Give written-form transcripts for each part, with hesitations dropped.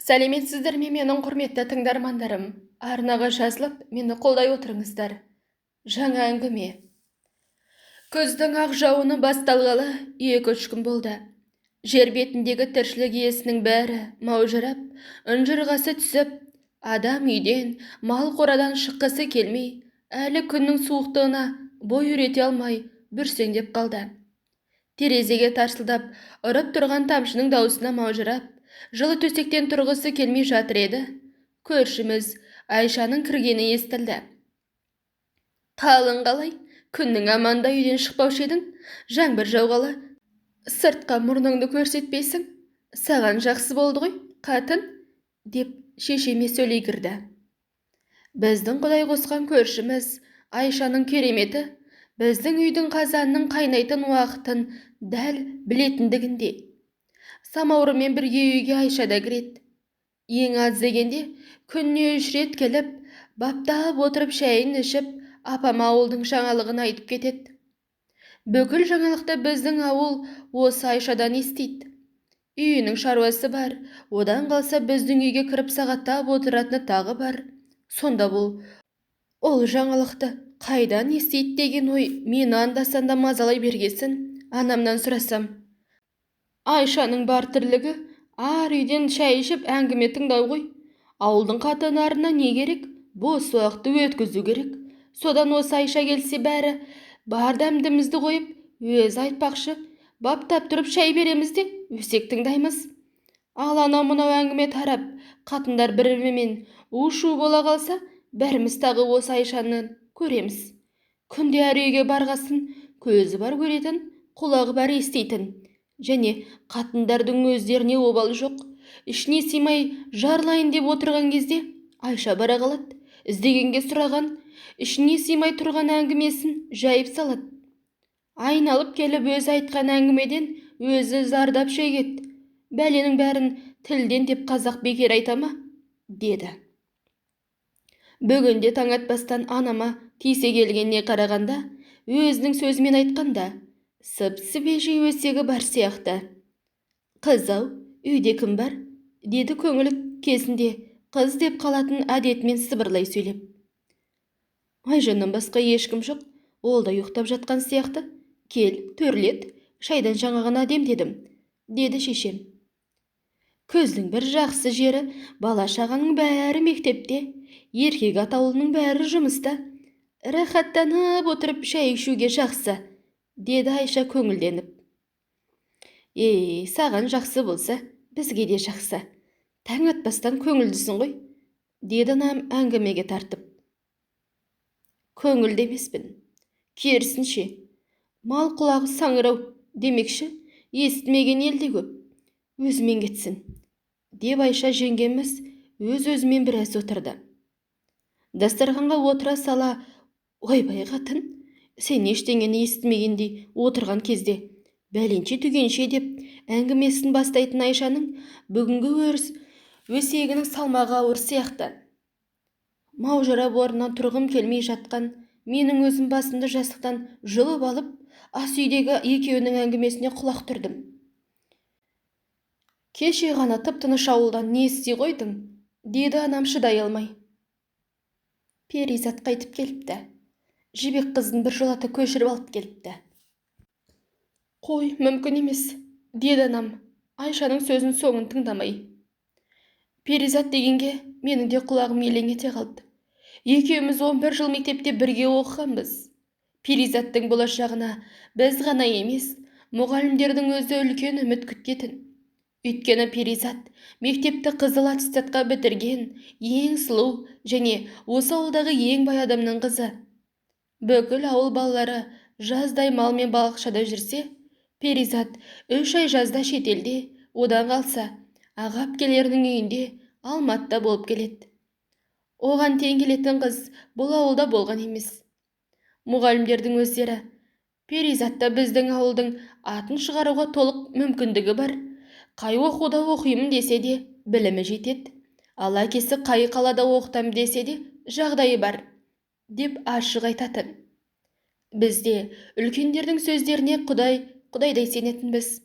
Сәлеметсіздер ме менің құрметті тыңдармандарым. Арнаға жазылып, мені қолдай отырыңыздар. Жаңа әңгіме. Күздің ақ жауыны басталғалы 2-3 күн болды. Жер бетіндегі тіршілік иесінің бәрі маужырап, ұнжырғасы түсіп, адам үйден, мал қорадан шыққысы келмей, әлі күннің суықтығына бой үйрете алмай бүрсеңдеп қалды. Терезеге тарсылдап, ұрып тұрған тамшының даусына маужырап, жылы төсектен тұрғысы келмей жатыр еді. Көршіміз Айшаның кіргені естілді. Қалың қалай? Күннің аманда үйден шықпаушы едің? Жаңбыр жауғалы сыртқа мұрныңды көрсетпейсің. Саған жақсы болды ғой, қатын, деп шешеме сөйлей кірді. Біздің құдай қосқан көршіміз Айшаның кереметі біздің үйдің қазанның қайнайтын уақытын дәл білетіндігінде. Самаурымен бірге үйге Айша да кіреді. Ең аз дегенде күніне 3 рет келіп, баптап отырып шайын ішіп, апама ауылдың жаңалығын айтып кетеді. Бүкіл жаңалықты біздің ауыл осы Айшадан естиді. Үйінің шаруасы бар, одан қалса біздің үйге кіріп сағаттап отыратыны тағы бар. Сонда ол жаңалықты қайдан естиді деген ой мені анда-санда мазалай бергесін. Анамнан сұрасам, Айшаның бар тірлігі ар үйден шай ішіп әңгіме тыңдау ғой. Ауылдың қатындарына не керек? Бос уақытты өткізу керек. Содан осы Айша келсе бәрі бар дәмдімізді қойып, өзі айтпақшы, баптап тұрып шай береміз де, өсек тыңдаймыз. Ал анау мынау әңгіме тарап, қатындар бір-бірімен у-шу бола қалса, бәріміз тағы осы Айшаны көреміз. Күнде әр үйге барғасын, көзі бар көретін, құлағы бар еститін. Және қатындардың өздеріне обал жоқ. Ішіне сыймай жарлайын деп отырған кезде Айша бара қалады. Іздегенге сұраған, ішіне сыймай тұрған әңгімесін жайып салады. Айналып келіп өзі айтқан әңгімеден өзі зардап шегеді. Бәленің бәрін тілден деп қазақ бекер айта ма? Деді. Бүгінде таң атпастан анама тисе келгеніне қарағанда, өзінің сөзімен айтқанда, сып-сібежей өсегі бар сияқты. Қыз-ау, үйде кім бар? Деді көңілі кезінде қыз деп қалатын әдетімен сыбырлай сөйлеп. Айжаннан басқа ешкім жоқ, ол да ұйықтап жатқан сияқты. Кел, төрлет, шайдан жаңа ғана демдедім, деді шешем. Көздің бір жақсы жері, бала-шағаның бәрі мектепте, еркек атаулының бәрі жұмыста. Рахаттанып отырып шай ішуге жақсы, деді Айша көңілденіп. Саған жақсы болса, бізге де жақсы. Таң атпастан көңілдісің ғой, деді анам әңгімеге тартып. Көңілді емеспін. Керісінше, мал құлағы саңырау демекші, естімеген елде көп. Өзімен кетсін, деп Айша жеңгеміз өз-өзімен біраз отырды. Дастарханға отыра сала, ойбай қатын, сен ештеңені естімегендей отырған кезде, бәленше түгенше деп әңгімесін бастайтын Айшаның бүгінгі өсегінің салмағы ауыр сияқты. Маужырап орнынан тұрғым келмей жатқан менің өзім басымды жастықтан жұлып алып, ас үйдегі екеуінің әңгімесіне құлақ түрдім. Кеше ғана тып-тыныш ауылдан не ести қойдың? Деді анам шыдай алмай. Перизат қайтып келіпті. Жібек қыздың бір жолата көшіріп алып келіпті. Қой, мүмкін емес, деді анам, Айшаның сөзін соңын тыңдамай. Перизат дегенге менің де құлағым елең ете қалды. Екеуміз 11 жыл мектепте бірге оқығанбыз. Перизаттың болашағына біз ғана емес, мұғалімдердің өзі үлкен үміт күтетін. Өйткені Перизат мектепті қызыл аттестатқа бітірген ең сұлу және осы ауылдағы ең бай адамның қызы. Бүкіл ауыл балалары жаздай мал мен балықшада жүрсе, Перизат 3 ай жазда шетелде, одан қалса аға әпкелерінің үйінде Алматыда болып келеді. Оған тең келетін қыз бұл ауылда болған емес. Мұғалімдердің өздері Перизатта біздің ауылдың атын шығаруға толық мүмкіндігі бар. Қай оқуда оқимын десе де білімі жетеді. Ал әкесі қай қалада оқытам десе де жағдайы бар, деп ашық айтатын. Бізде үлкендердің сөздеріне құдайдай сенетінбіз.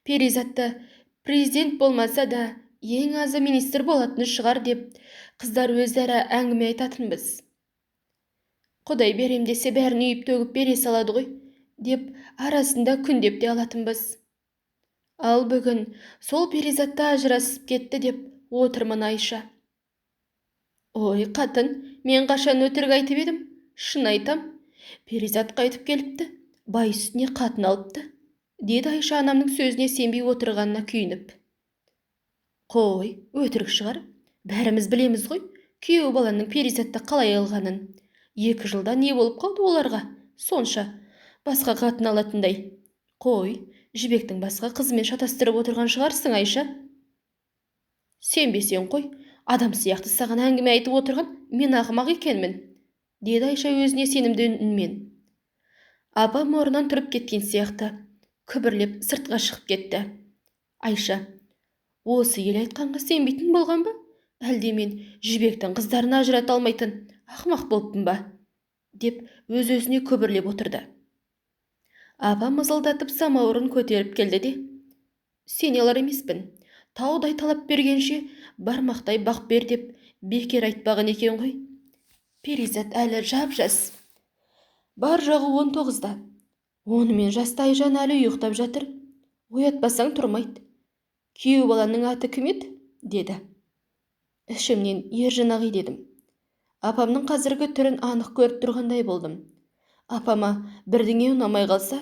Перизатты президент болмаса да ең азы министр болатын шығар деп қыздар өздері әңгіме айтатынбыз. Құдай берем десе бәрін үйіп төгіп бере салады ғой деп арасында күндеп те алатынбыз. Ал бүгін сол Перизатта ажырасып кетті деп отырмын Айша. Ой қатын, мен қашан өтірік айтып едім? Шын айтам, Перизат қайтып келіпті, бай үстіне қатын алыпты, деді Айша анамның сөзіне сенбей отырғанына күйініп. Қой, өтірік шығар, бәріміз білеміз ғой, күйеу баланың Перизатты қалай алғанын. 2 жылда не болып қалды оларға, сонша басқа қатын алатындай. Қой, жібектің басқа қызымен шатастырып отырған шығарсың, Айша. Сенбесең қой, адам сияқты саған әңгіме айтып отырған мен ақымақ екенмін, деді Айша өзіне сенімді үнмен. Апам орнынан тұрып кеткен сияқты, күбірлеп сыртқа шығып кетті. Айша, осы ел айтқанға сенбейтін болған ба? Әлде мен жібектің қыздарына ажырата алмайтын ақымақ болыппын ба? Деп өз-өзіне күбірлеп отырды. Апам мызылдатып самауырын көтеріп келді де, сен алар емеспін, таудай талап бергенше бармақтай бақ бер деп бекер айтпаған екен ғой. Перизат әлі жап-жас, бар жоғы 19-да. Онымен жаста Айжан әлі ұйықтап жатыр, оятпасаң тұрмайды. Күйеу баланың аты кім еді? Деді. Ішімнен Ержан-ағи дедім. Апамның қазіргі түрін анық көріп тұрғандай болдым. Апама бірдеңе ұнамай қалса,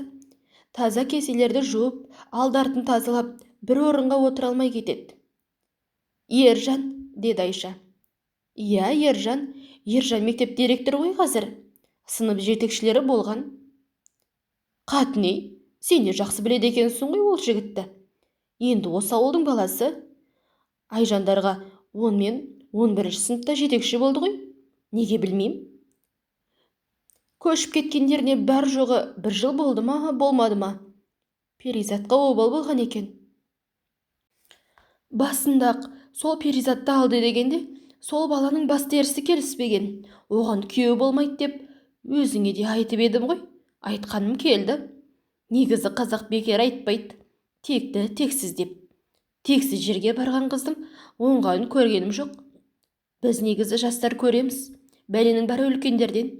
таза кеселерді жуып, алдартын тазалап, бір орынға отыра алмай кетеді. Ержан, деді Айша. Иә, Ержан мектеп директоры ғой қазір. Сынып жетекшілері болған. Қатыней, сен де жақсы біледі екенсің ғой ол жігітті. Енді осы ауылдың баласы. Айжандарға 10 мен 11-ші сыныпта жетекші болды ғой. Неге білмеймін? Көшіп кеткендеріне бар жоғы 1 жыл болды ма, болмады ма? Перизатқа обал болған екен. Басындақ сол Перизатты алды дегенде, сол баланың бас терісі келіспеген, оған күйеу болмайды деп өзіңе де айтып едім ғой. Айтқаным келді. Негізі қазақ бекер айтпайды, текті тексіз деп. Тексіз жерге барған қыздың оңғанын көргенім жоқ. Біз негізі жастар көреміз, бәленің бәрі үлкендерден.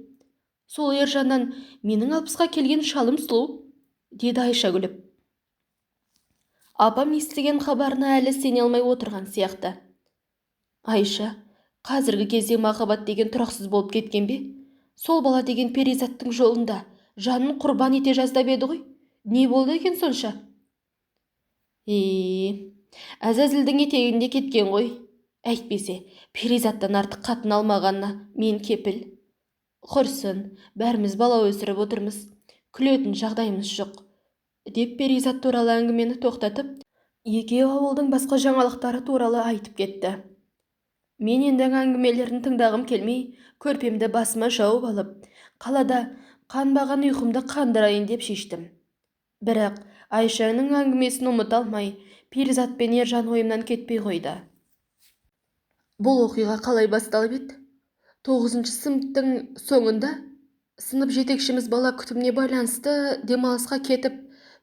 Сол Ержаннан менің 60-қа келген шалым сұлу, деді Айша күліп. Апам естіген хабарына әлі сене алмай отырған сияқты. Айша, қазіргі кезде махаббат деген тұрақсыз болып кеткен бе? Сол бала деген Перизаттың жолында жанын құрбан ете жаздап еді ғой. Не болды екен сонша? Әзәзілдің етегінде кеткен ғой. Әйтпесе, Перизаттан артық қатын алмағанына мен кепіл. Құрсын, бәріміз бала өсіріп отырмыз, күлетін жағдайымыз жоқ, деп Перизат туралы әңгімені тоқтатып, екеу ауылдың басқа жаңалықтары туралы айтып кетті. Мен енді әңгімелерін тыңдағым келмей, көрпемді басыма жауып алып, қалада қанбаған ұйқымды қандырайын деп шештім. Бірақ Айшаның әңгімесін ұмыта алмай, Перизат пен Ержан ойымнан кетпей қойды. Бұл оқиға қалай басталып еді? 9-шы сыныптың соңында сынып жетекшіміз бала күтіміне байланысты демалысқа кетіп,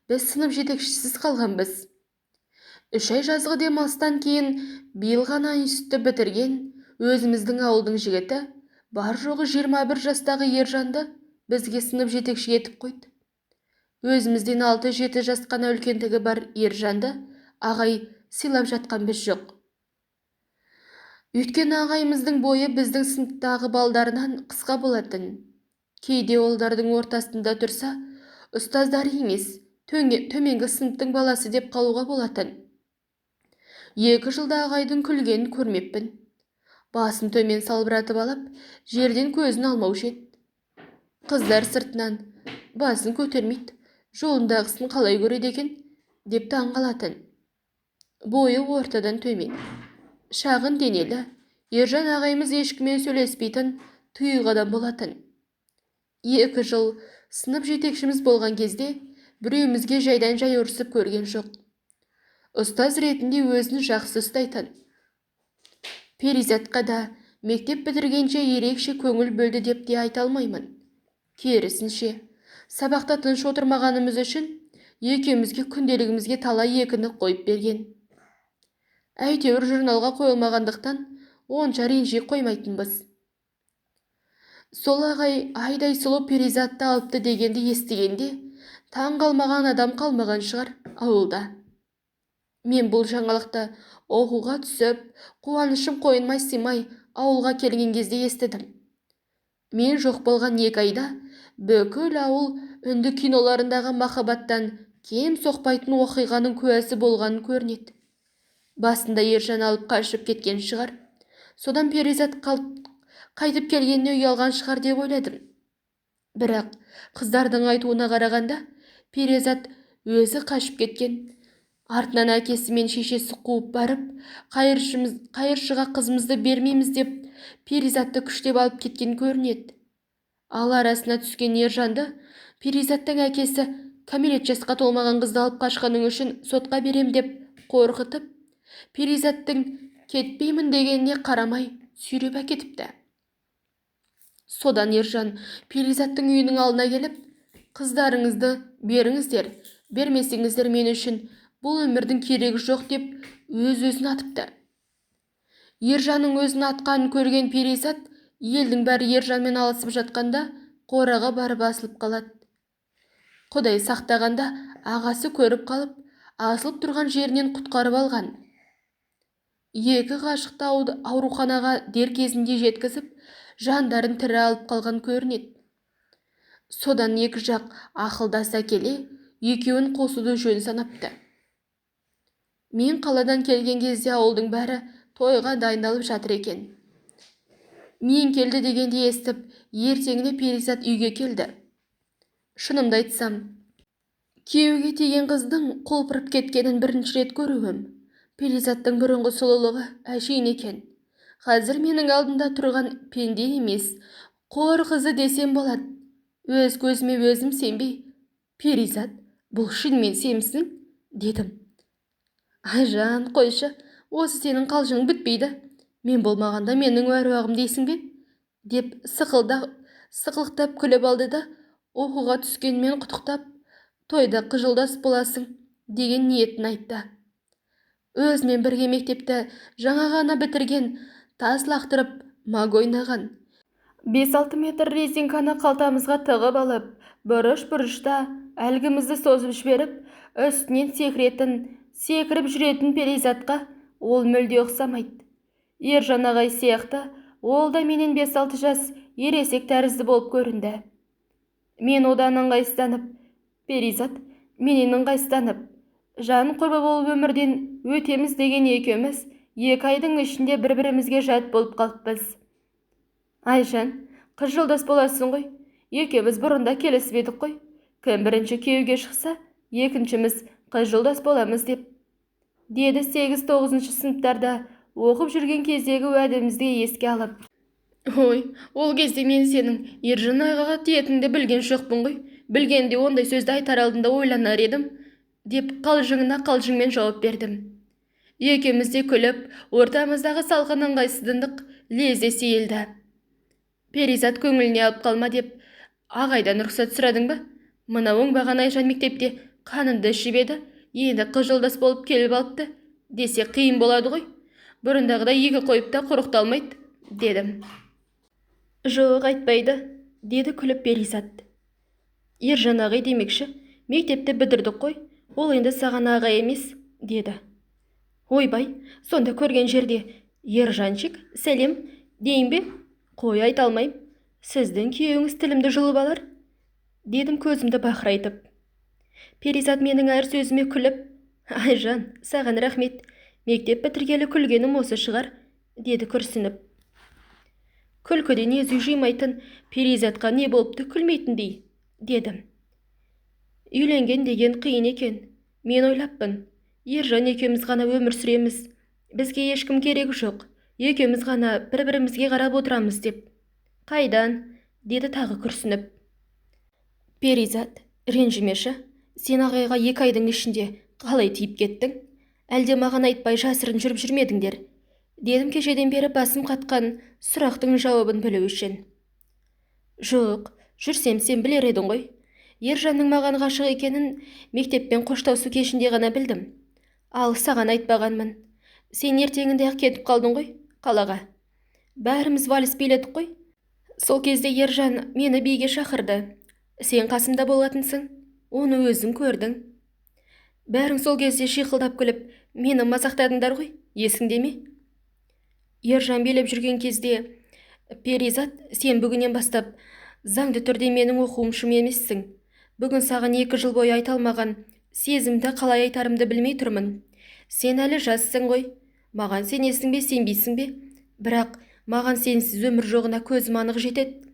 біз сынып жетекшісіз қалғанбыз. 3 ай жазғы демалыстан кейін биыл ғана институтты бітірген өзіміздің ауылдың жігіті бар жоғы 21 жастағы Ержанды бізге сынып жетекші етіп қойды. Өзімізден 6-7 жас қана үлкендігі бар Ержанды ағай сыйлап жатқан біз жоқ. Өйткені ағайымыздың бойы біздің сыныптағы балдарынан қысқа болатын. Кейде олардың ортасында тұрса, ұстаздар емес, төменгі сыныптың баласы деп қалуға болатын. 2 жылда ағайдың күлгенін көрмеппін. Басын төмен салбыратып алып, жерден көзін алмаушы еді. Қыздар сыртынан басын көтермейді, жолындағысын қалай көреді екен, деп таңғалатын. Бойы ортадан төмен. Шағын денелі, Ержан ағайымыз ешкіммен сөйлеспейтін тұйық адам болатын. 2 жыл сынып жетекшіміз болған кезде біреумізге жайдан жай ұрсып көрген жоқ. Ұстаз ретінде өзін жақсы ұстайтын. Перизатқа да мектеп бітіргенше ерекше көңіл бөлді деп те айта алмаймын. Керісінше, сабақта тыныш отырмағанымыз үшін екеумізге күнделігімізге талай екіні қойып берген. Әйтеуір журналға қойылмағандықтан онша ренжи қоймайтынбыз. Сол ағай айдай сұлу Перизатты алыпты дегенді естігенде таң қалмаған адам қалмаған шығар ауылда. Мен бұл жаңалықты оқуға түсіп, қуанышым қойынмай сыймай ауылға келген кезде естідім. Мен жоқ болған 2 айда бүкіл ауыл үнді киноларындағы махаббаттан кем соқпайтын оқиғаның куәсі болғанын көрінеді. Басында Ержан алып қашып кеткен шығар. Содан Перизат қайтып келгеніне ұялған шығар деп ойладым. Бірақ қыздардың айтуына қарағанда Перизат өзі қашып кеткен. Артынан әкесі мен шешесі қуып барып, қайыршыға қызымызды бермейміз деп Перизатты күштеп алып кеткен көрінеді. Ал арасына түскен Ержанды Перизаттың әкесі кәмелет жасқа толмаған қызды алып қашқаның үшін сотқа берем деп қорқытып, Перизаттың кетпеймін дегеніне қарамай сүйреп әкетіпті. Содан Ержан Перизаттың үйінің алдына келіп, қыздарыңызды беріңіздер, бермесеңіздер мен үшін бұл өмірдің керегі жоқ деп өз-өзін атыпты. Ержанның өзін атқанын көрген Перизат, елдің бәрі Ержанмен алысып жатқанда қораға барып асылып қалады. Құдай сақтағанда ағасы көріп қалып, асылып тұрған жерінен құтқарып алған. 2 ғашықты ауруханаға дер кезінде жеткізіп, жандарын тірі алып қалған көрінеді. Содан 2 жақ ақылдаса келе, екеуін қосуды жөн санапты. Мен қаладан келген кезде ауылдың бәрі тойға дайындалып жатыр екен. Мен келді дегенде естіп, ертеңіне Перизат үйге келді. Шынымды айтсам, күйеуге тиген қыздың құлпырып кеткенін бірінші рет көруім. Перизаттың бұрынғы сұлулығы әшейін екен. Қазір менің алдымда тұрған пенде емес, қор қызы десем болады. Өз көзіме өзім сенбей, Перизат, бұл шынымен сенсің? Дедім. Айжан, қойшы, осы сенің қалжың бітпейді. Мен болмағанда менің әруағым дейсің бе? Деп сықылықтап күліп алды да, оқуға түскенмен құттықтап, тойда қыжылдас боласың деген ниетін айтты. Өзімен бірге мектепті жаңа ғана бітірген, тас лақтырып, маг ойнаған. 5-6 метр резинканы қалтамызға тығып алып, бұрыш-бұрышта әлгімізді созып жіберіп, үстінен секіріп жүретін Перизатқа ол мүлде ұқсамайды. Ержан ағай сияқты, ол да менен 5-6 жас ересек тәрізді болып көрінді. Мен одан ыңғайсызданып, Перизат менен ыңғайсызданып, жан құрбы болып өмірден өтеміз деген екеуміз 2 айдың ішінде бір-бірімізге жат болып қалыппыз. Айжан, қыз жолдас боласың ғой, екеуміз бұрында келісіп едік қой. Кім бірінші күйеуге шықса, екіншіміз қыз жолдас боламыз деп. Деді 8-9 сыныптарда оқып жүрген кездегі уәдемізді еске алып. Ой, ол кезде мен сенің Ержан ағаға тиетінді білген жоқпын ғой. Білгенде ондай сөзді айтар алдында ойланар едім, деп қалжыңына қалжыңмен жауап бердім. Екеуміз де күліп, ортамыздағы салқын ыңғайсыздық лезде сейілді. Перизат көңіліне алып қалма деп, ағайдан рұқсат сұрадың ба? Мына оңбаған Айжан мектепте қанымды ішіп еді, енді қыз жолдас болып келіп алыпты, десе қиын болады ғой. Бұрындағыдай 2 қойып та құрықталмайды, дедім. Жоқ, айтпайды, деді күліп Перизат. Ержан ағай демекші, мектепті бітірдік қой, ол енді саған ағай емес, деді. Ойбай, сонда көрген жерде Ержанчик, сәлем, дейін бе? Қой, айта алмайым. Сіздің күйеуіңіз тілімді жұлып алар, дедім көзімді бақырайтып. Перизат менің әр сөзіме күліп, Айжан, саған рахмет, мектеп бітіргелі күлгенім осы шығар, деді күрсініп. Күлкіден езу жимайтын Перизатқа не болыпты күлмейтіндей, дедім. Үйленген деген қиын екен. Мен ойлаппын, Ержан екеуміз ғана өмір сүреміз. Бізге ешкім керек жоқ. Екеуміз ғана бір-бірімізге қарап отырамыз деп. Қайдан? Деді тағы күрсініп. Перизат, ренжімеші. Сен ағайға 2 айдың ішінде қалай тиіп кеттің? Әлде маған айтпай жасырын жүріп жүрмедіңдер? Дедім кешеден бері басым қатқан сұрақтың жауабын білу үшін. Жоқ, жүрсем сен білер едің ғой. Ержанның маған ғашық екенін мектеппен қоштасу кешінде ғана білдім. Ал саған айтпағанмын. Сен ертеңінде-ақ кетіп қалдың ғой қалаға. Бәріміз вальс биледік қой. Сол кезде Ержан мені биге шақырды. Сен қасымда болатынсың, оны өзің көрдің. Бәрің сол кезде шиқылдап күліп, мені мазақтадыңдар ғой, есіңде ме? Ержан билеп жүрген кезде, Перизат, сен бүгіннен бастап заңды түрде менің оқуымшым емессің. Бүгін саған 2 жыл бойы айта алмаған сезімді қалай айтарымды білмей тұрмын. Сен әлі жассың ғой. Маған сенесің бе, сенбейсің бе? Бірақ маған сенсіз өмір жоғына көзім анық жетеді.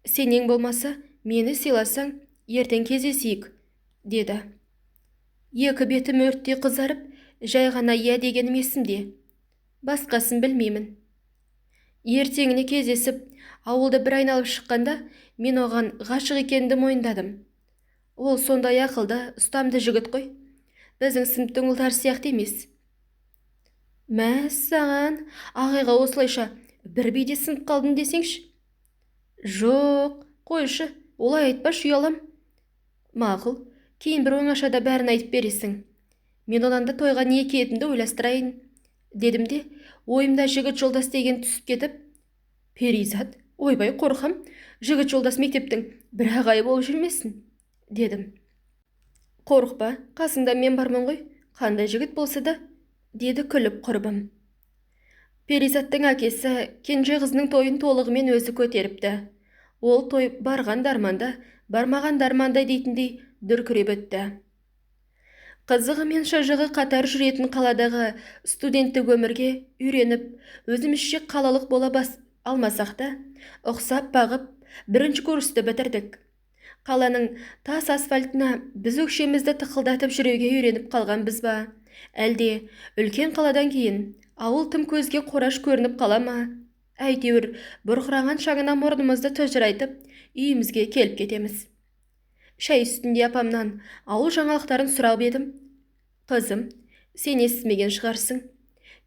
Сен ең болмаса, мені сыйласаң, ертең кездесейік, деді. Екі бетім өрттей қызарып, жай ғана иә дегенім есімде. Басқасын білмеймін. Ертеңіне кездесіп, ауылды бір айналып шыққанда, мен оған ғашық екенімді мойындадым. Ол сондай ақылды, ұстамды жігіт қой. Біздің сыныптың ұлдары сияқты емес. Мәссаған, ағайға осылайша бір биде сынып қалдың десеңші. Жоқ, қойшы, олай айтпашы, ұялам. Мақұл, кейін бір оңашада бәрін айтып бересің. Мен одан да тойға не киетінді ойластырайын, дедім де, ойымда жігіт жолдас деген түсіп кетіп, Перизат, ойбай қорқам, жігіт жолдас мектептің бір ағайы болып жүрмесін, дедім. Қорықпа, қасыңда мен бармын ғой, қандай жігіт болса да, деді күліп құрбым. Перизаттың әкесі кенже қызының тойын толығымен өзі көтеріпті. Ол той барған дарманда, бармаған дарманда дейтіндей дүркіреп өтті. Қызығы мен шыжығы қатар жүретін қаладағы студенттік өмірге үйреніп, өзімізше қалалық бола алмасақ та, ұқсап бағып, 1-ші курсты бітірдік. Қаланың тас асфальтына біз өкшемізді тықылдатып жүруге үйреніп қалғанбыз ба? Әлде үлкен қаладан кейін ауыл тым көзге қораш көрініп қала ма? Әйтеуір бұрқыраған шаңына мұрнымызды тұжырайтып, үйімізге келіп кетеміз. Шай үстінде апамнан ауыл жаңалықтарын сұрап едім. Қызым, сен естімеген шығарсың.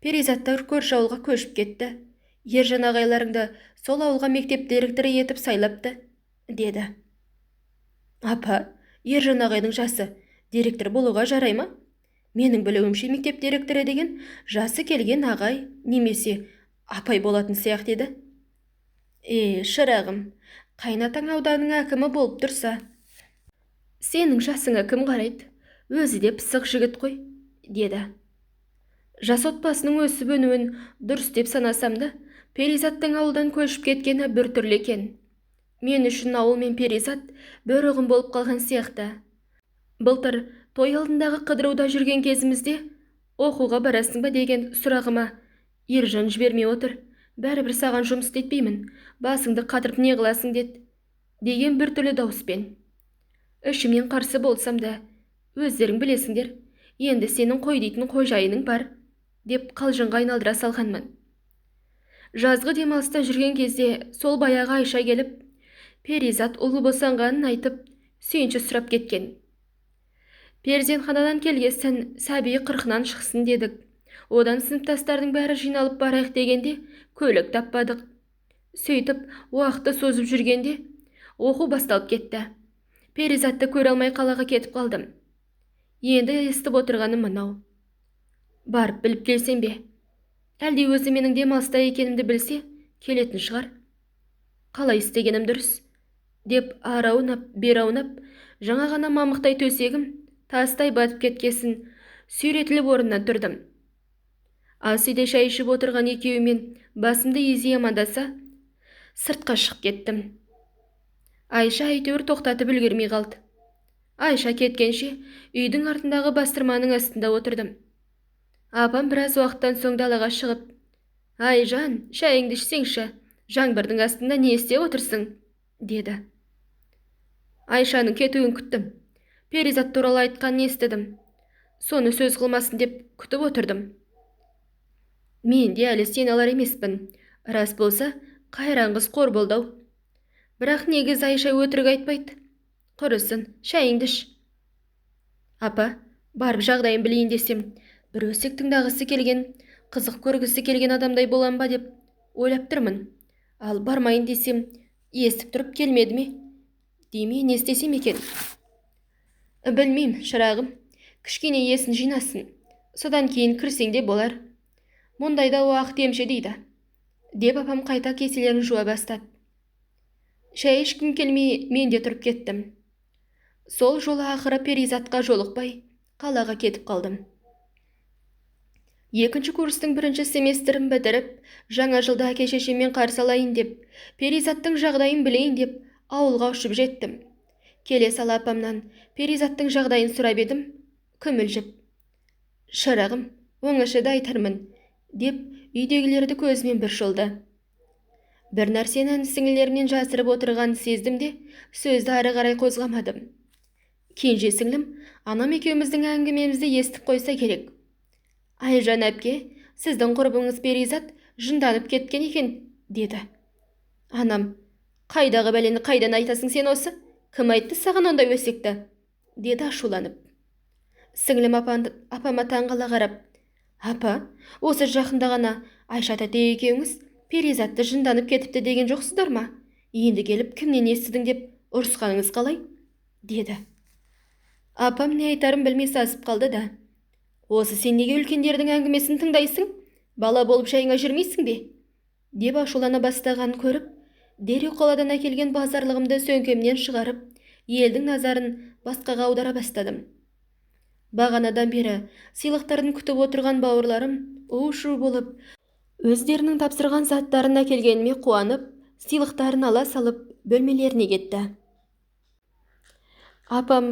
Перизаттар көрші ауылға көшіп кетті. Ержан ағайларыңды сол ауылға мектеп директоры етіп сайлапты, деді. Апа, Ержан ағайдың жасы директор болуға жарай ма? Менің білуімше мектеп директоры деген жасы келген ағай немесе апай болатын сияқты еді. Шырағым, қайнатаң ауданның әкімі болып тұрса. Сенің жасыңа кім қарайды? Өзі де пысық жігіт қой, деді. Жас отбасының өсіп өнуін дұрыс деп санасам да, Перизаттың ауылдан көшіп кеткені бір түрлі екен. Мен үшін ауыл мен Перизат бір ұғым болып қалған сияқты. Былтыр той алдындағы қыдыруда жүрген кезімізде, оқуға барасың ба деген сұрағыма Ержан жібермей отыр. Бәрібір саған жұмыс істетпеймін, басыңды қатырып не қыласың деді, деген бір түрлі дауыспен. Ішімнен қарсы болсам да, өздерің білесіңдер, енді сенің қой дейтін қожайының бар, деп қалжыңға айналдыра салғанмын. Жазғы демалыста жүрген кезде сол баяғы Айша келіп, Перизат ұлы босанғанын айтып, сүйінші сұрап кеткен. Перзентханадан келгесін сәби 40-нан шықсын дедік. Одан сыныптастардың бәрі жиналып барайық дегенде көлік таппадық. Сөйтіп, уақытты созып жүргенде оқу басталып кетті. Перизатты көре алмай қалаға кетіп қалдым. Енді естіп отырғаным мынау. Барып біліп келсем бе? Әлде өзі менің демалыста екенімді білсе, келетін шығар. Қалай істегенім дұрыс? Деп араунап, бераунап, жаңа ғана мамықтай төсегім, тастай батып кеткесін, сүйретіліп орнынан тұрдым. Ас үйде шай ішіп отырған екеуімен басымды изей амандаса, сыртқа шығып кеттім. Айша әйтеуір тоқтатып үлгермей қалды. Айша кеткенше үйдің артындағы бастырманың астында отырдым. Апам біраз уақыттан соң далаға шығып, Айжан, шайыңды ішсеңші, жаңбырдың астында не істеп отырсың, деді. Айшаның кетуін күттім. Перизат туралы айтқанын естідім. Соны сөз қылмасын деп күтіп отырдым. Мен де әлі сен алар емеспін. Рас болса, қайран қыз қор болдау. Бірақ негіз Айша өтірік айтпайды. Құрысын, шайыңды іш. Апа, барып жағдайын білейін десем, бір өсек тыңдағысы келген, қызық көргісі келген адамдай болам ба деп ойлап тұрмын. Ал бармайын десем, естіп тұрып келмеді ме? Деме, не істесем екен? Білмейм, шырағым. Кішкене есін жинасын. Содан кейін кірсең де болар. мұндайда уақыт емші дейді, деп апам қайта кеселерін жуа бастады. Шай ішкім келмей мен де тұрып кеттім. Сол жолы ақыры Перизатқа жолықпай қалаға кетіп қалдым. Екінші курстың бірінші семестрін бітіріп, жаңа жылда әке-шешеммен қарсы алайын деп, Перизаттың жағдайын білейін деп, ауылға ұшып жеттім. Келе сала апамнан Перизаттың жағдайын сұрап едім, күмілжіп: «Шырағым, оңашада айтармын», деп үйдегілерді көзімен бір шолды. Бір нәрсені сіңілерімнен жасырып отырғанын сездім де, сөзді ары қарай қозғамадым. Кенже сіңлім анам екеуміздің әңгімемізді естіп қойса керек: «Айжан әпке, сіздің құрбыңыз Перизат жынданып кеткен екен», деді. Анам: «Қайдағы бәлені қайдан айтасың сен осы? Кім айтты саған ондай өсекті?» деді ашуланып. Сіңлім апама таңғала қарап: «Апа, осы жақында ғана Айша тәте екеуіңіз Перизатты жынданып кетіпті деген жоқсыздар ма? Енді келіп кімнен естідің деп ұрысқаныңыз қалай?» деді. Апам не айтарын білмей сасып қалды да: «Осы сен неге үлкендердің әңгімесін тыңдайсың? Бала болып жайыңа жүрмейсің бе?» деп ашулана бастағанын көріп, дереу қаладан әкелген базарлығымды сөмкемнен шығарып, елдің назарын басқаға аудара бастадым. Бағанадан бері сыйлықтарын күтіп отырған бауырларым у-шу болып, өздерінің тапсырған заттарын әкелгеніме қуанып, сыйлықтарын ала салып, бөлмелеріне кетті. Апам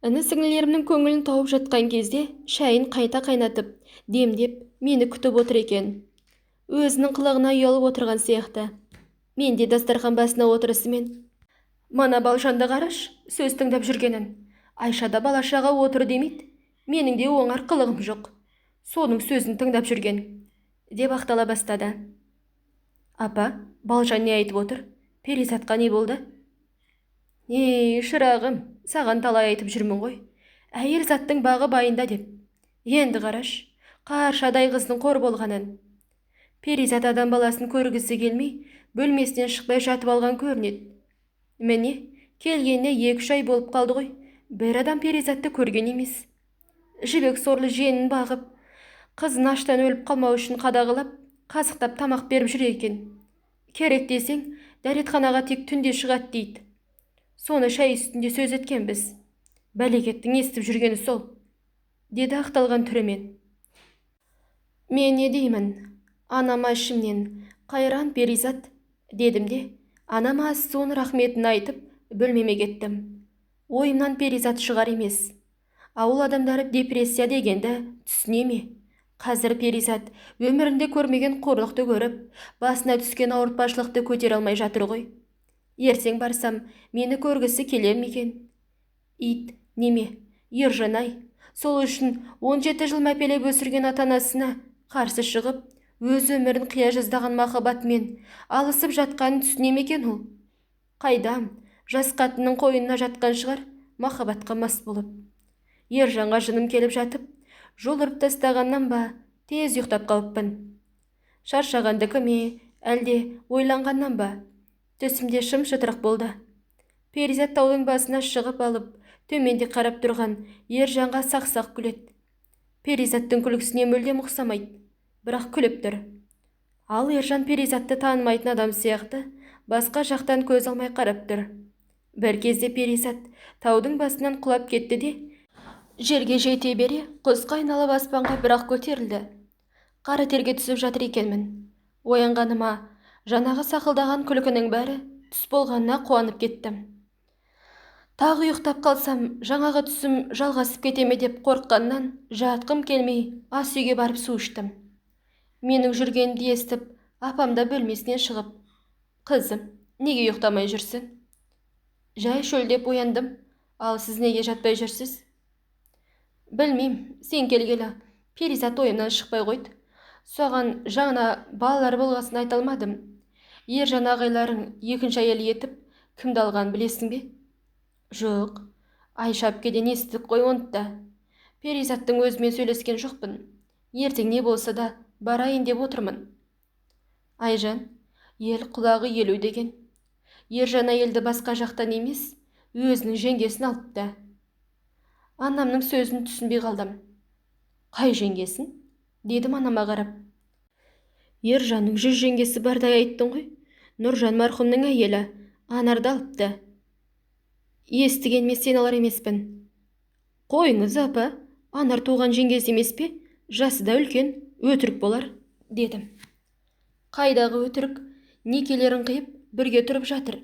іні-сіңлілерімнің көңілін тауып жатқан кезде шайын қайта қайнатып, демдеп, мені күтіп отыр екен. Өзінің қылығына ұялып отырған сияқты. Мен де дастархан басына отырысымен: «Мана Балжанды қараш, сөз тыңдап жүргенін. Айшада балашаға отыр демейді. Менің де оңар қылығым жоқ. Соның сөзін тыңдап жүрген», деп ақтала бастады. «Апа, Балжан не айтып отыр? Перизатқа не болды?» Шырағым, саған талай айтып жүрмін ғой. Әйел заттың бағы байында деп. Енді қараш, қаршадай қыздың қор болғанын. Перизат адам баласын көргісі келмей, бөлмесінен шықпай жатып алған көрінеді. Міне, келгеніне 2-3 ай болып қалды ғой. Бір адам Перизатты көрген емес. Жібек сорлы жиенін бағып, қызын аштан өліп қалмау үшін қадағалап, қасықтап тамақ беріп жүр екен. Керек десең, дәретханаға тек түнде шығады дейді. Соны шай үстінде сөз еткенбіз. Бәлекеттің естіп жүргені сол», деді ақталған түрімен. Мен не деймін? Анама ішімнен: «Қайран Перизат», дедім де, анама соны рахметін айтып, бөлмеме кеттім. Ойымнан Перизат шығар емес. Ауыл адамдары депрессия дегенді түсіне ме? Қазір Перизат өмірінде көрмеген қорлықты көріп, басына түскен ауыртпашылықты көтере алмай жатыр ғой. Ертең барсам, мені көргісі келер ме екен? Ит, неме, Ержан-ай, сол үшін 17 жыл мәпелеп өсірген ата-анасына қарсы шығып, өз өмірін қия жаздаған махаббатымен алысып жатқанын түсіне ме екен ол? Қайдам, жас қатынның қойнына жатқан шығар, махаббатқа мас болып. Ержанға жыным келіп жатып, жол ұрып тастағаннан ба, тез ұйықтап қалыппын. Шаршағандікі ме, әлде ойланғаннан ба? Түсімде шым-шытырық болды. Перизат таудың басына шығып алып, төменде қарап тұрған Ержанға сақ-сақ күледі. Перизаттың күлкісіне мүлдем ұқсамайды, бірақ күліп тұр. Ал Ержан Перизатты танымайтын адам сияқты басқа жақтан көз алмай қарап тұр. Бір кезде Перизат таудың басынан құлап кетті де, жерге жете бере құсқа айналып аспанға бірақ көтерілді. Қара терге түсіп жатыр екенмін. Оянғаныма жаңағы сақылдаған күлкінің бәрі түс болғанына қуанып кеттім. Тағы ұйықтап қалсам, жаңағы түсім жалғасып кетеме деп қорыққаннан жатқым келмей, ас үйге барып су іштім. Менің жүргенімді естіп, апам да бөлмесінен шығып: «Қызым, неге ұйықтамай жүрсің?» «Жай шөлдеп ояндым. Ал сіз неге жатпай жүрсіз?» «Білмейм, сен келгелі Перизат ойымнан шықпай қойды. Соған жаңа балалар болғасын айта алмадым. Ержан ағайларың екінші әйел етіп, кімді алған білесің бе?» «Жоқ, Айша әпкеден естідік қой онды да. Перизаттың өзімен сөйлескен жоқпын. Ертең не болса да барайын деп отырмын». «Айжан, ел құлағы елу деген. Ержан әйелді басқа жақтан емес, өзінің жеңгесін алыпты». Анамның сөзін түсінбей қалдым. «Қай жеңгесін?» дедім анама қарап. Ержанның 100 жеңгесі бардай айттың ғой. Нұржан марқұмның әйелі Анарды алыпты. Естіген мен сен алар емеспін. Қойыңыз, апа, Анар туған жеңгесі емес пе? Жасы да үлкен, өтірік болар, дедім. Қайдағы өтірік, некелерін қиып, бірге тұрып жатыр.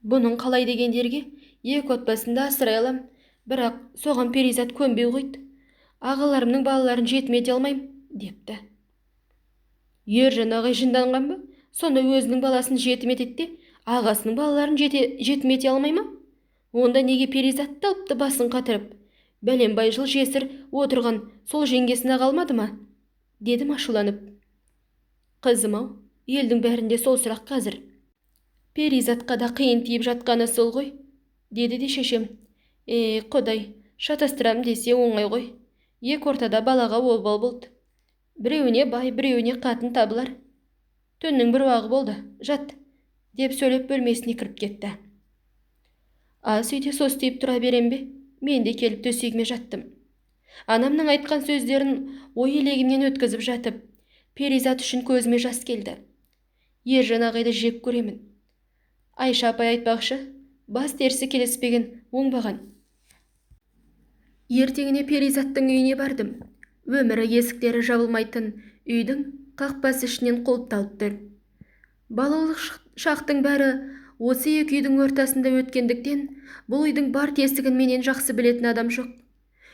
Бұның қалай дегендерге екі отбасында асырай алам, бірақ соған Перизат көнбей қойды. Ағаларымның балаларын жетім ете алмайым, депті. Ержан ағай жынданған ба? Сонда өзінің баласын жетім етеді, ағасының балаларын жетім ете алмай ма? Онда неге Перизатты алыпты басын қатырып? Бәленбай жыл жесір отырған сол жеңгесіне қалмады ма? Дедім ашуланып. Қызым-ау, елдің бәрінде сол сұрақ қазір. Перизатқа да қиын тиіп жатқаны сол ғой, деді де шешем. Құдай, шатастырам десе оңай ғой. Екі ортада балаға обал болды. Біреуіне бай, біреуіне қатын табылар. Түннің бір уағы болды, жат, деп сөйлеп бөлмесіне кіріп кетті. Ас үйде состиып тұра берем бе? Мен де келіп төсегіме жаттым. Анамның айтқан сөздерін ой елегімнен өткізіп жатып, Перизат үшін көзіме жас келді. Ержан ағайды жек көремін. Айша апай айтпақшы, бас терісі келіспеген оңбаған. Ертеңіне Перизаттың үйіне бардым. Өмірі есіктері жабылмайтын үйдің қақпасы ішінен қолыпталып тұр. Балалық шақтың бәрі осы екі үйдің ортасында өткендіктен, бұл үйдің бар тесігін менен жақсы білетін адам жоқ.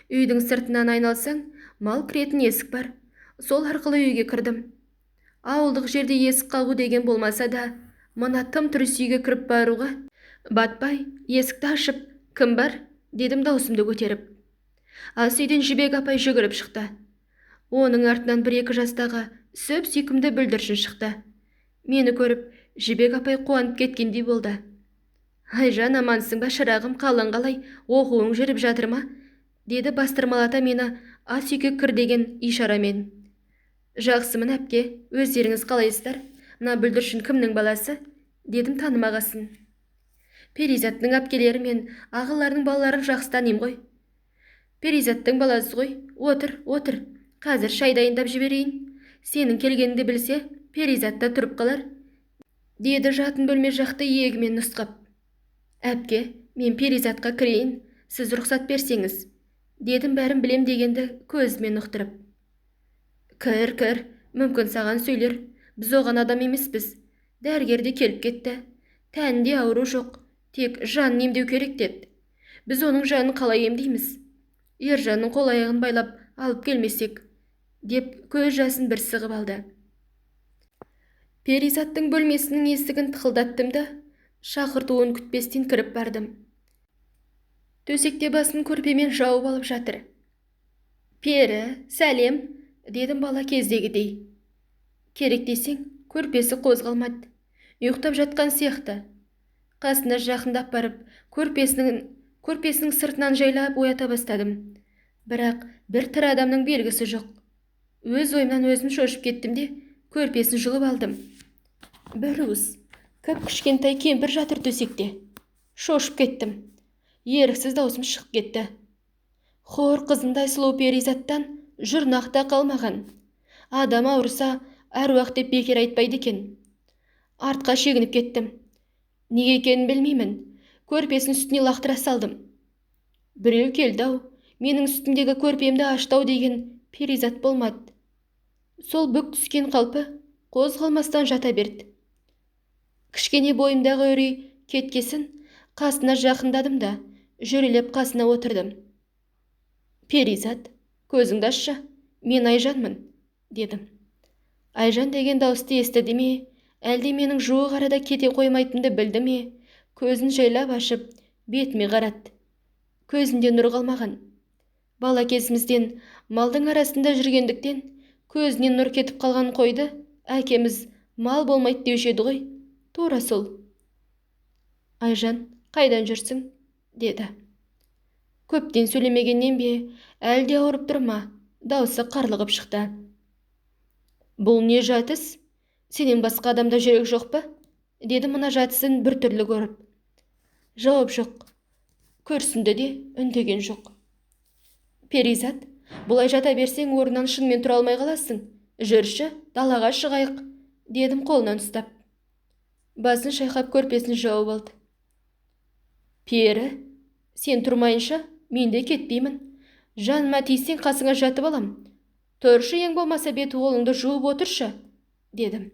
Үйдің сыртынан айналсаң, мал кіретін есік бар. Сол арқылы үйге кірдім. Ауылдық жерде есік қағу деген болмаса да, мына тым түріс үйге кіріп баруға батпай, есікті ашып, кім бар? Дедім даусымды көтеріп. Ас үйден Жібек апай жүгіріп шықты. Оның артынан 1-2 жастағы сөп сүйкімді бүлдіршін шықты. Мені көріп, Жібек апай қуанып кеткендей болды. Айжан, амансың ба шырағым, қалың қалай, оқуың жүріп жатыр ма? Деді бастырмалата мені ас үйге кір деген ишарамен. Жақсымын әпке, өздеріңіз қалайсыздар? Мына бүлдіршін кімнің баласы? Дедім танымағасын. Перизаттың әпкелері мен ағаларының балаларын жақсы танимын ғой. Перизаттың баласы ғой. Отыр. Қазір шай дайындап жіберейін. Сенің келгеніңді білсе, Перизатта тұрып қалар. Деді жатын бөлме жақты иегімен нұсқап. Әпке, мен Перизатқа кірейін, сіз рұқсат берсеңіз. Дедім бәрін білем дегенді көзімен ұқтырып. Кір, мүмкін саған сөйлер. Біз оған адам емеспіз. Дәрігерде келіп кетті. Тәнінде ауру жоқ, тек жанын емдеу керек деді. Біз оның жанын қалай емдейміз? Ержанның қол аяғын байлап алып келмесек, деп көз жасын бір сығып алды. Перизаттың бөлмесінің есігін тықылдаттым да, шақыртуын күтпестен кіріп бардым. Төсекте басын көрпемен жауып алып жатыр. Пері, сәлем, дедім бала кездегідей. Керек десең, көрпесі қозғалмады. Ұйықтап жатқан сияқты. Қасына жақындап барып, көрпесінің сыртынан жайлап оята бастадым. Бірақ бір тірі адамның белгісі жоқ. Өз ойымнан өзім шошып кеттім де, көрпесін жұлып алдым. Бір уыс, кішкентай кемпір жатыр төсекте. Шошып кеттім. Еріксіз даусым шығып кетті. Хор қызындай сұлу Перизаттан жұрнақта қалмаған. Адам ауырса, әруақ деп бекер айтпайды екен. Артқа шегініп кеттім. Неге екенін білмеймін. Көрпесін үстіне лақтыра салдым. Біреу келді-ау, менің үстімдегі көрпемді аштау деген Перизат болмады. Сол бүк түскен қалпы қозғалмастан жата берді. Кішкене бойымдағы үрей кеткесін қасына жақындадым да, жүрелеп қасына отырдым. Перизат, көзіңді ашшы, мен Айжанмын, дедім. Айжан деген дауысты естіді ме, әлде менің жуық арада кете қоймайтынды білді ме? Көзін жайлап ашып, бетіме қарады. Көзінде нұр қалмаған. Бала кезімізден малдың арасында жүргендіктен көзінен нұр кетіп қалған қойды әкеміз мал болмайды деуші еді ғой. Тура сол. Айжан, қайдан жүрсің? Деді. Көптен сөйлемегеннен бе, әлде ауырып тұр ма? Дауысы қарлығып шықты. Бұл не жатыс? Сенен басқа адамда жүрек жоқ па? Деді мына жатысын бір түрлі көріп. Жауап жоқ. Көрсінді де үндеген жоқ. Перизат, бұлай жата берсең орнынан шынымен тұра алмай қаласың. Жүрші, далаға шығайық, дедім қолынан ұстап. Басын шайқап көрпесін жауып алды. Пері, сен тұрмайынша, мен де кетпеймін. Жаныма тисең қасыңа жатып алам. Тұршы, ең болмаса беті қолыңды жуып отыршы, дедім.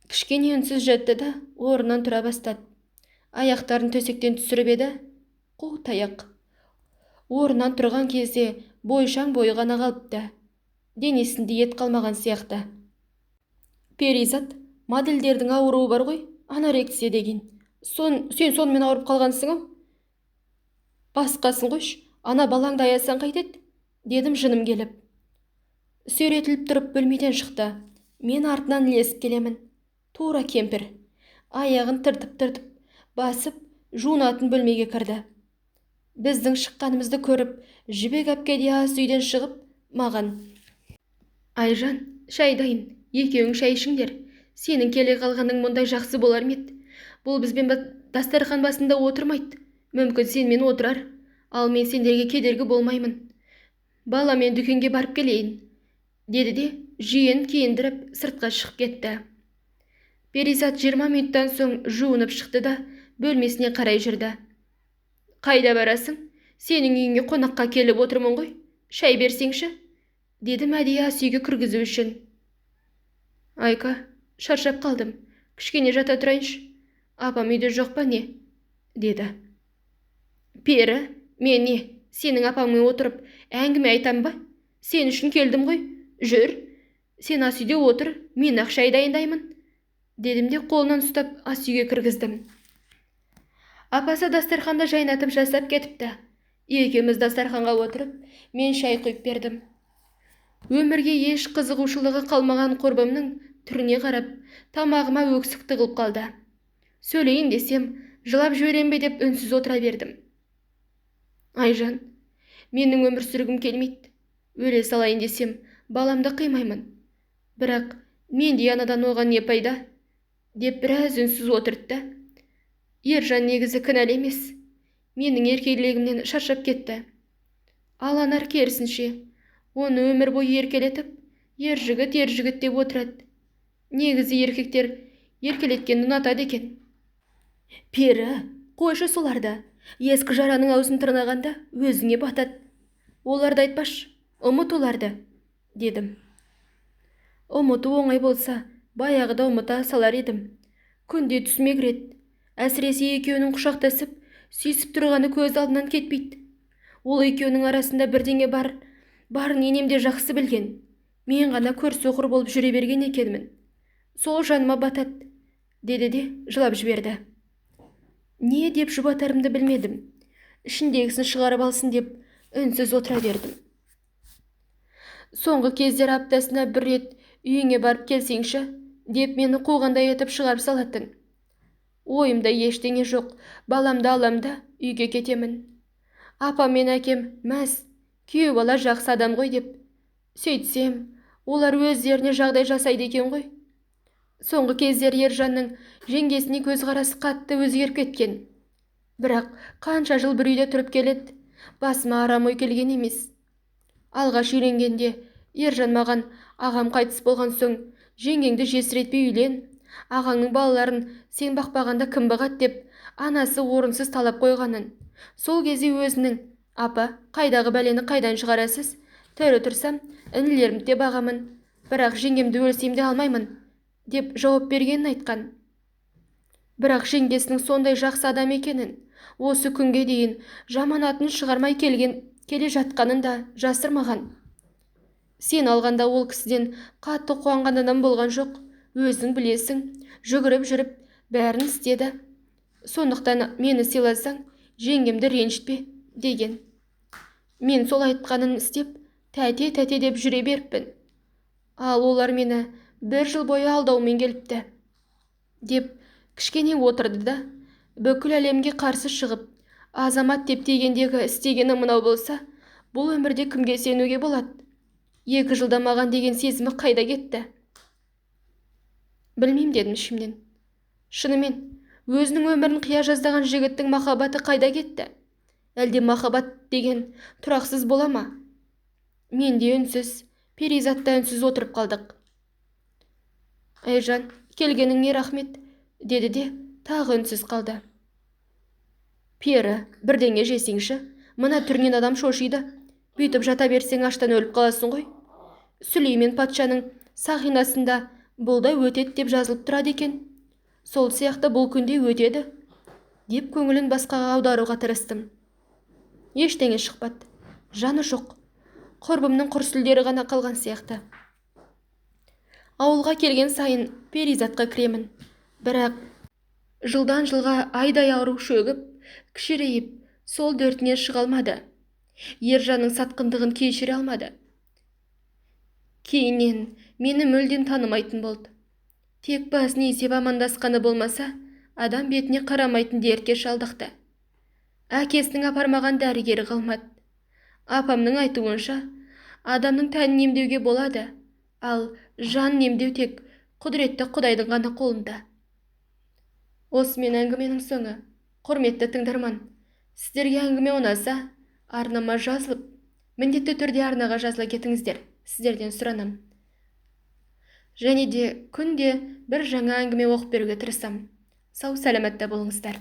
Кішкене үнсіз жатты да орнынан тұра бастады. Аяқтарын төсектен түсіріп еді, қу таяқ. Орнынан тұрған кезде бойшаң бойы ғана қалыпты. Денесінде ет қалмаған сияқты. Перизат, модельдердің ауруы бар ғой, анорексия деген. Сен сонымен ауырып қалғансың-ау? Басқасын қойш, ана балаңды аясаң қайтеді, дедім жыным келіп. Сүйретіліп тұрып бөлмеден шықты. Мен артынан ілесіп келемін. Тура кемпір. Аяғын тыртып, басып, жуынатын бөлмеге кірді. Біздің шыққанымызды көріп, Жібек әпке де ас үйден шығып, маған: Айжан, шай дайын, екеуің шай ішіңдер. Сенің келе қалғаның мұндай жақсы болар ма еді? Бұл бізбен дастархан басында отырмайды. Мүмкін сенмен отырар, ал мен сендерге кедергі болмаймын. Баламен дүкенге барып келейін, деді де жиен киіндіріп сыртқа шығып кетті. Перизат 20 минуттан соң жуынып шықты да бөлмесіне қарай жүрді. Қайда барасың? Сенің үйіңе қонаққа келіп отырмын ғой. Шай берсеңші, деді әдейі ас үйге кіргізу үшін. Айка, шаршап қалдым. Кішкене жата тұрайыншы. Апам үйде жоқ па не? Деді. Пері, мен не? Сенің апаңмен отырып әңгіме айтам ба? Сен үшін келдім ғой. Жүр, сен ас үйде отыр, мен ақ шай дайындаймын, дедім де қолынан ұстап ас үйге кіргіздім. Апасы дастарханда жайнатып жасап кетіпті. Екеуміз дастарханға отырып, мен шай құйып бердім. Өмірге еш қызығушылығы қалмаған құрбымның түріне қарап, тамағыма өксік тығылып қалды. Сөйлейін десем, жылап жіберем бе деп үнсіз отыра бердім. Айжан, менің өмір сүргім келмейді. Өле салайын десем, баламды қимаймын. Бірақ менде анадан оған не пайда? Деп біраз үнсіз отырды. Ержан негізі кінәлі емес. Менің еркелігімнен шаршап кетті. Ал Анар керісінше, оны өмір бойы еркелетіп, ер жігіт деп отырады. Негізі еркектер еркелеткенді ұнатады екен. Пері, қойшы соларды. Ескі жараның аузын тырнағанда өзіңе батады. Оларды айтпаш, ұмыт оларды, дедім. Ұмыту оңай болса, баяғыда ұмыта салар едім. Күнде түсіме кіреді. Әсіресе екеуінің құшақтасып, сүйісіп тұрғаны көз алдынан кетпейді. Ол екеуінің арасында бірдеңе барын енемде жақсы білген. Мен ғана көрсоқыр болып жүре берген екенмін. Сол жаныма батады, деді де жылап жіберді. Не деп жұбатарымды білмедім. Ішіндегісін шығарып алсын деп үнсіз отыра бердім. Соңғы кездер аптасына бір рет үйіңе барып келсеңші, деп мені қуғандай етіп шығарып салатын. Ойымда ештеңе жоқ, баламды алам да үйге кетемін. Апам мен әкем мәз, күйеу бала жақсы адам ғой деп. Сөйтсем, олар өздеріне жағдай жасайды екен ғой. Соңғы кездер Ержанның жеңгесіне көзқарасы қатты өзгеріп кеткен. Бірақ қанша жыл бір үйде тұрып келеді, басыма арам ой келген емес. Алғаш үйленгенде Ержан маған: ағам қайтыс болған соң, жеңгеңді жесіретпей үйлен, ағаңның балаларын сен бақпағанда кім бағады деп анасы орынсыз талап қойғанын. Сол кезде өзінің: апа, қайдағы бәлені қайдан шығарасыз? Тірі тұрсам, інілерімді де бағамын, бірақ жеңгемді өлсем де алмаймын, деп жауап бергенін айтқан. Бірақ жеңгесінің сондай жақсы адам екенін, осы күнге дейін жаманатын шығармай келе жатқанын да жасырмаған. Сен алғанда ол кісіден қатты қуанған адам болған жоқ. Өзің білесің, жүгіріп жүріп бәрін істеді. Сондықтан мені сыйласаң, жеңгемді ренжітпе, деген. Мен сол айтқанын істеп, тәте деп жүре беріппін. Ал олар мені 1 жыл бойы алдаумен келіпті, деп кішкене отырды да, бүкіл әлемге қарсы шығып, азамат деп дегендегі істегені мынау болса, бұл өмірде кімге сенуге болады? 2 жылда маған деген сезімі қайда кетті? Білмейм, дедім ішімнен. Шынымен, өзінің өмірін қия жаздаған жігіттің махаббаты қайда кетті? Әлде махаббат деген тұрақсыз бола ма? Мен де үнсіз, Перизат та үнсіз отырып қалдық. Айжан, келгеніңе рахмет, деді де тағы үнсіз қалды. Пері, бірдеңе жесеңші, мына түрінен адам шошиды. Бүйтіп жата берсең аштан өліп қаласың ғой. Сүлеймен патшаның сақинасында бұл да өтеді деп жазылып тұрады екен. Сол сияқты бұл күнде өтеді, деп көңілін басқаға аударуға тырыстым. Ештеңе шықпады. Жаны жоқ. Құрбымның құрсүлдері ғана қалған сияқты. Ауылға келген сайын Перизатқа кіремін. Бірақ жылдан жылға айдай ауру шөгіп, кішірейіп, сол дертінен шыға алмады. Ержанның сатқындығын кешіре алмады. Кейіннен мені мүлдем танымайтын болды. Тек басын изеп амандасқаны болмаса, адам бетіне қарамайтын дертке шалдықты. Әкесінің апармаған дәрігері қалмады. Апамның айтуынша, адамның тәнін емдеуге болады, ал жан емдеу тек құдіретті Құдайдың ғана қолында. Осымен әңгіменің соңы. Құрметті тыңдарман, сіздерге әңгіме ұнаса, арнама жазылып, міндетті түрде арнаға жазыла кетіңіздер. Сіздерден сұранам. Және де күнде бір жаңа әңгіме оқып беруге тырысам. Сау сәлематта болыңыздар.